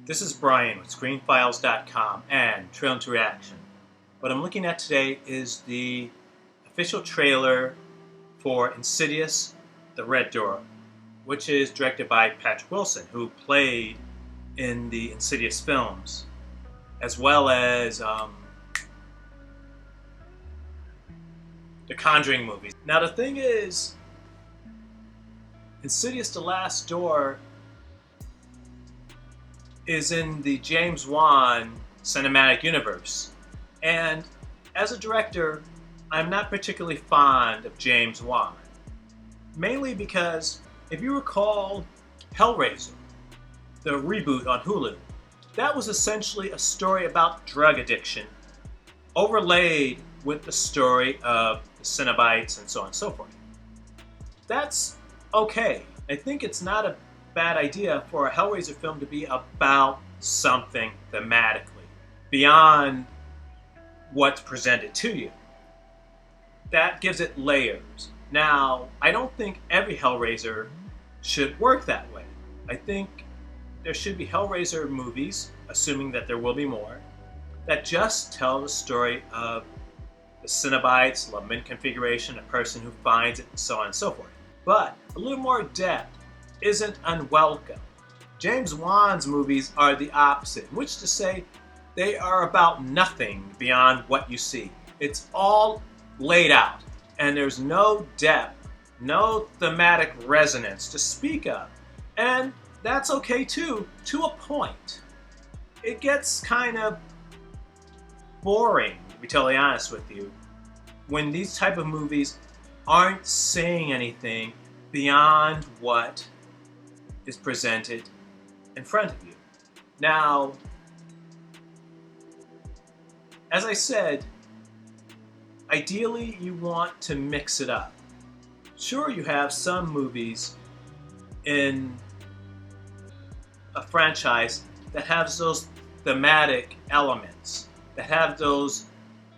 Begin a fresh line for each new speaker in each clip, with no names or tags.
This is Brian with ScreenFiles.com and Trailer to Reaction. What I'm looking at today is the official trailer for Insidious, The Red Door, which is directed by Patrick Wilson, who played in the Insidious films, as well as the Conjuring movies. Now the thing is, Insidious The Last Door is in the James Wan Cinematic Universe. And as a director, I'm not particularly fond of James Wan. Mainly because, if you recall Hellraiser, the reboot on Hulu, that was essentially a story about drug addiction, overlaid with the story of the Cenobites and so on and so forth. That's okay. I think it's not a bad idea for a Hellraiser film to be about something thematically beyond what's presented to you. That gives it layers. Now, I don't think every Hellraiser should work that way. I think there should be Hellraiser movies, assuming that there will be more, that just tell the story of the Cenobites, lament configuration, a person who finds it, and so on and so forth. But a little more depth isn't unwelcome. James Wan's movies are the opposite, which to say they are about nothing beyond what you see. It's all laid out, and there's no depth, no thematic resonance to speak of. And that's okay too, to a point. It gets kind of boring, to be totally honest with you, when these type of movies aren't saying anything beyond what is presented in front of you. Now, as I said, ideally you want to mix it up. Sure, you have some movies in a franchise that have those thematic elements, that have those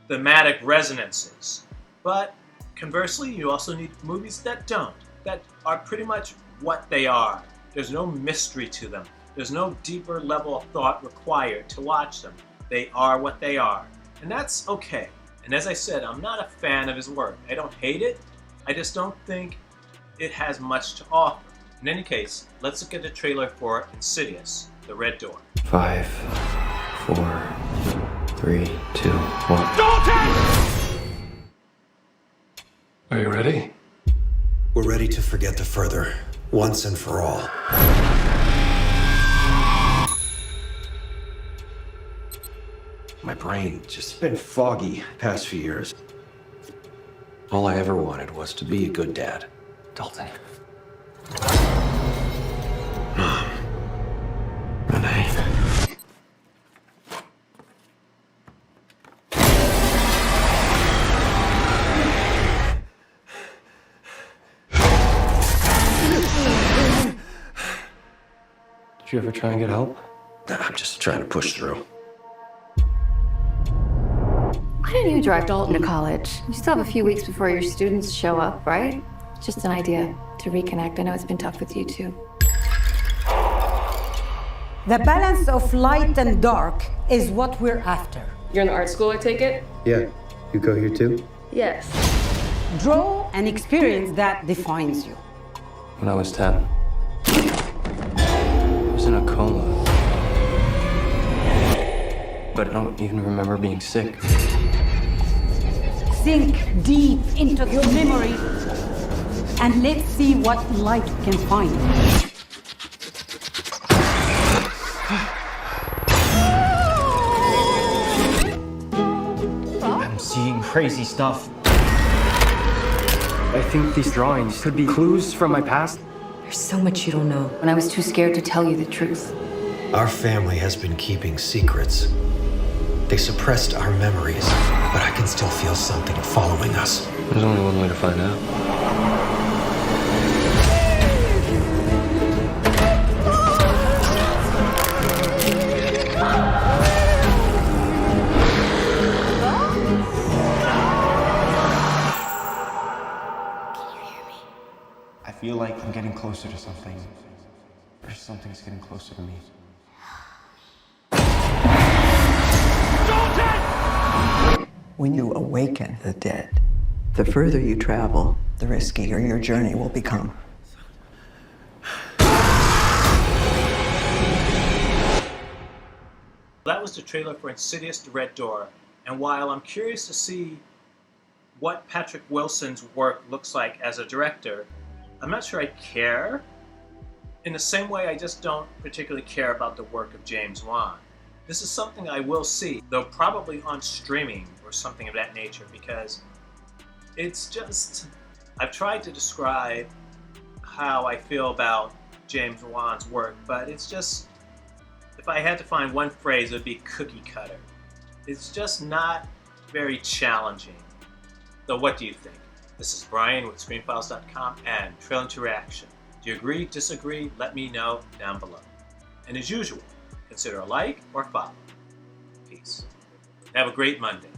thematic resonances. But conversely, you also need movies that don't, that are pretty much what they are. There's no mystery to them. There's no deeper level of thought required to watch them. They are what they are. And that's okay. And as I said, I'm not a fan of his work. I don't hate it. I just don't think it has much to offer. In any case, let's look at the trailer for Insidious, The Red Door.
5, 4, 3, 2, 1.
Are you ready?
We're ready to forget the further, once and for all. My brain just been foggy past few years. All I ever wanted was to be a good dad.
Dalton.
Mom. Renee.
Did you ever try and get help?
Nah, I'm just trying to push through.
Why didn't you drive Dalton to college? You still have a few weeks before your students show up, right? Just an idea to reconnect. I know it's been tough with you too.
The balance of light and dark is what we're after.
You're in the art school, I take it?
Yeah. You go here too?
Yes.
Draw an experience that defines you.
When I was 10. I was in a coma. But I don't even remember being sick.
Sink deep into your memory and let's see what light we can find.
I'm seeing crazy stuff.
I think these drawings could be clues from my past.
There's so much you don't know, and I was too scared to tell you the truth.
Our family has been keeping secrets. They suppressed our memories, but I can still feel something following us.
There's only one way to find out.
I feel like I'm getting closer to something, or something's getting closer to me.
when you awaken the dead. The further you travel, the riskier your journey will become.
That was the trailer for Insidious: The Red Door, and while I'm curious to see what Patrick Wilson's work looks like as a director, I'm not sure I care. In the same way, I just don't particularly care about the work of James Wan. This is something I will see, though probably on streaming or something of that nature, because it's just... I've tried to describe how I feel about James Wan's work, but it's just... If I had to find one phrase, it would be cookie cutter. It's just not very challenging. So what do you think? This is Brian with ScreenFiles.com and Trail into Reaction. Do you agree, disagree? Let me know down below. And as usual, consider a like or follow. Peace. Have a great Monday.